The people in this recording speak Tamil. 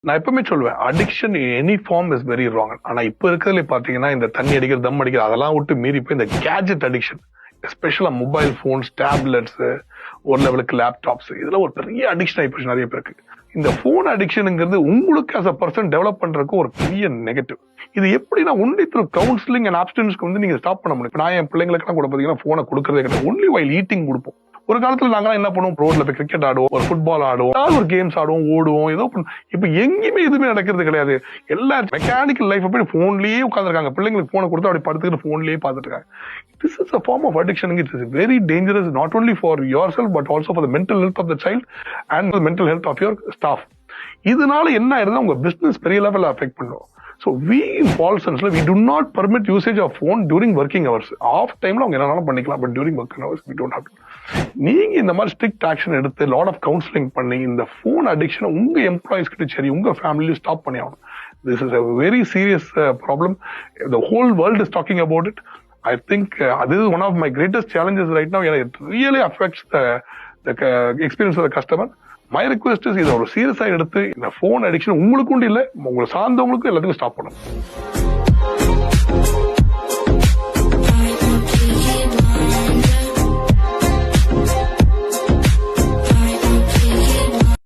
நான் எப்பவுமே சொல்லுவேன், addiction any form is very wrong. ஆனா இப்ப இருக்கிறதுல பாத்தீங்கன்னா இந்த தண்ணி அடிக்கிற, தம் அடிக்கிற அதெல்லாம் விட்டு மீறி போய் இந்த கேஜெட் அடிக்ஷன், எஸ்பெஷலா மொபைல் போன்ஸ், டேப்லெட்ஸ், ஒரு லெவலுக்கு லேப்டாப்ஸ், இதெல்லாம் ஒரு பெரிய அடிக்ஷன் ஆயிப்போச்சு நிறைய பேருக்கு. இந்த போன் அடிக்ஷனுங்கிறது உங்களுக்கு as a person டெவலப் பண்றதுக்கு ஒரு பெரிய நெகட்டிவ். இது எப்படின்னா ஒன்லி த்ரூ கவுன்சிலிங் அண்ட் ஆப்ஸ்டன்ஸ்க்கு வந்து நீங்க ஸ்டாப் பண்ண முடியும். நான் என் பிள்ளைங்களுக்குலாம் கூட பாத்தீங்கன்னா போனை கொடுக்கறதே கிடையாது. ஒன்லி வைல் ஈட்டிங் கொடுப்போம். ஒரு காலத்துல நாங்க என்ன பண்ணுவோம், ரோட்ல போய் கிரிக்கெட் ஆடுவோம், ஒரு ஃபுட்பால் ஆடுவோம், ஏதாவது ஒரு கேம்ஸ் ஆடுவோம், ஓடுவோம், ஏதோ இப்ப எங்கேயுமே எதுவுமே நடக்கிறது கிடையாது. எல்லா மெக்கானிக்கல் லைஃப் போய் போன்லயே உட்காந்துருக்காங்க. பிள்ளைங்களுக்கு போனை கொடுத்து அப்படி படுத்துக்கிட்டு போன்லயே பார்த்துட்டு இருக்காங்க. This is a form of addiction. It is very dangerous, not only for yourself but also for the mental health of the child and the mental health of your staff. இதனால என்ன ஆயிருந்தா உங்க பிசினஸ் பெரிய லெவல்ல அஃபெக்ட் பண்ணும். So we in Paulson's we do not permit usage of phone during working hours. Off timeல அவங்க என்னனாலும் பண்ணிக்கலாம், but during working hours we don't have to. நீங்க இந்த மாதிரி ஸ்ட்ரிக்ட் ஆக்ஷன் எடுத்து லாட் ஆஃப் கவுன்சிலிங் பண்ணி இந்த போன் அடிக்ஷனை உங்க எம்ப்ளாயிஸ் கிட்ட சரி உங்க ஃபேமிலியும் ஸ்டாப் பண்ணி ஆகணும். This is a very serious problem. The whole world is talking about it. I think this is one of my greatest challenges right now. It really affects the experience of the customer. My request is இதை ஒரு சீரியஸா எடுத்து இந்த போன் அடிக்ஷன் உங்களுக்கும் இல்ல, உங்களை சார்ந்தவங்களுக்கும் எல்லாத்துக்கும் ஸ்டாப் பண்ணணும்.